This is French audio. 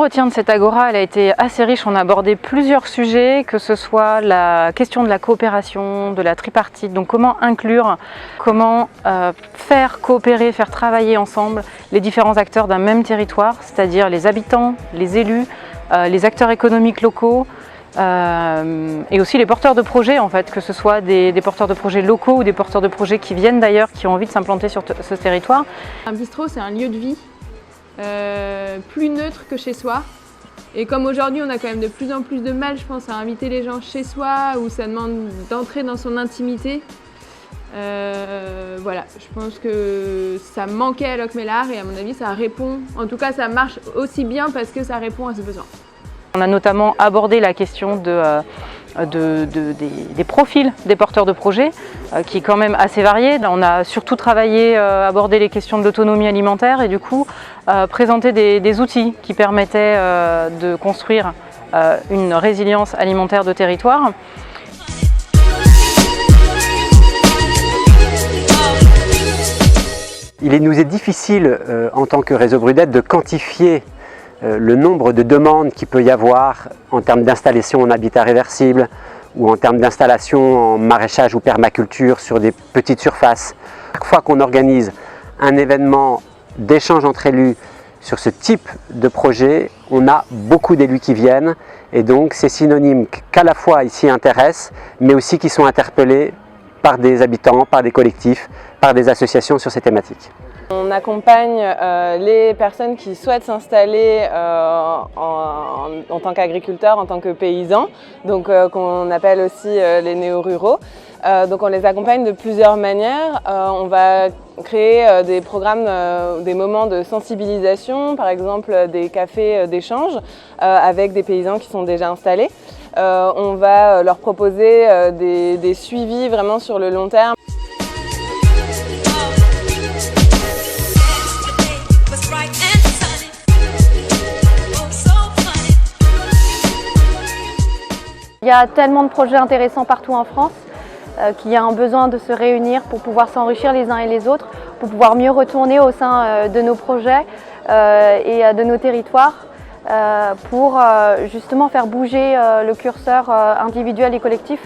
retiens de cette Agora, elle a été assez riche. On a abordé plusieurs sujets, que ce soit la question de la coopération, de la tripartite, donc comment inclure, comment faire coopérer, faire travailler ensemble les différents acteurs d'un même territoire, c'est-à-dire les habitants, les élus, les acteurs économiques locaux, et aussi les porteurs de projets, en fait, que ce soit des porteurs de projets locaux ou des porteurs de projets qui viennent d'ailleurs, qui ont envie de s'implanter sur ce territoire. Un bistrot, c'est un lieu de vie plus neutre que chez soi. Et comme aujourd'hui, on a quand même de plus en plus de mal, je pense, à inviter les gens chez soi, où ça demande d'entrer dans son intimité. Voilà, je pense que ça manquait à Locmelar et à mon avis, ça répond. En tout cas, ça marche aussi bien parce que ça répond à ce besoin. On a notamment abordé la question des profils des porteurs de projets, qui est quand même assez varié. On a surtout travaillé, abordé les questions de l'autonomie alimentaire et du coup présenté des outils qui permettaient de construire une résilience alimentaire de territoire. Il nous est difficile en tant que réseau Brudette de quantifier le nombre de demandes qu'il peut y avoir en termes d'installation en habitat réversible ou en termes d'installation en maraîchage ou permaculture sur des petites surfaces. Chaque fois qu'on organise un événement d'échange entre élus sur ce type de projet, on a beaucoup d'élus qui viennent et donc c'est synonyme qu'à la fois ils s'y intéressent mais aussi qu'ils sont interpellés par des habitants, par des collectifs, par des associations sur ces thématiques. On accompagne les personnes qui souhaitent s'installer en tant qu'agriculteurs, en tant que paysans, donc qu'on appelle aussi les néo-ruraux. Donc on les accompagne de plusieurs manières. On va créer des programmes, des moments de sensibilisation, par exemple des cafés d'échange avec des paysans qui sont déjà installés. On va leur proposer des suivis vraiment sur le long terme. Il y a tellement de projets intéressants partout en France qu'il y a un besoin de se réunir pour pouvoir s'enrichir les uns et les autres, pour pouvoir mieux retourner au sein de nos projets et de nos territoires pour justement faire bouger le curseur individuel et collectif.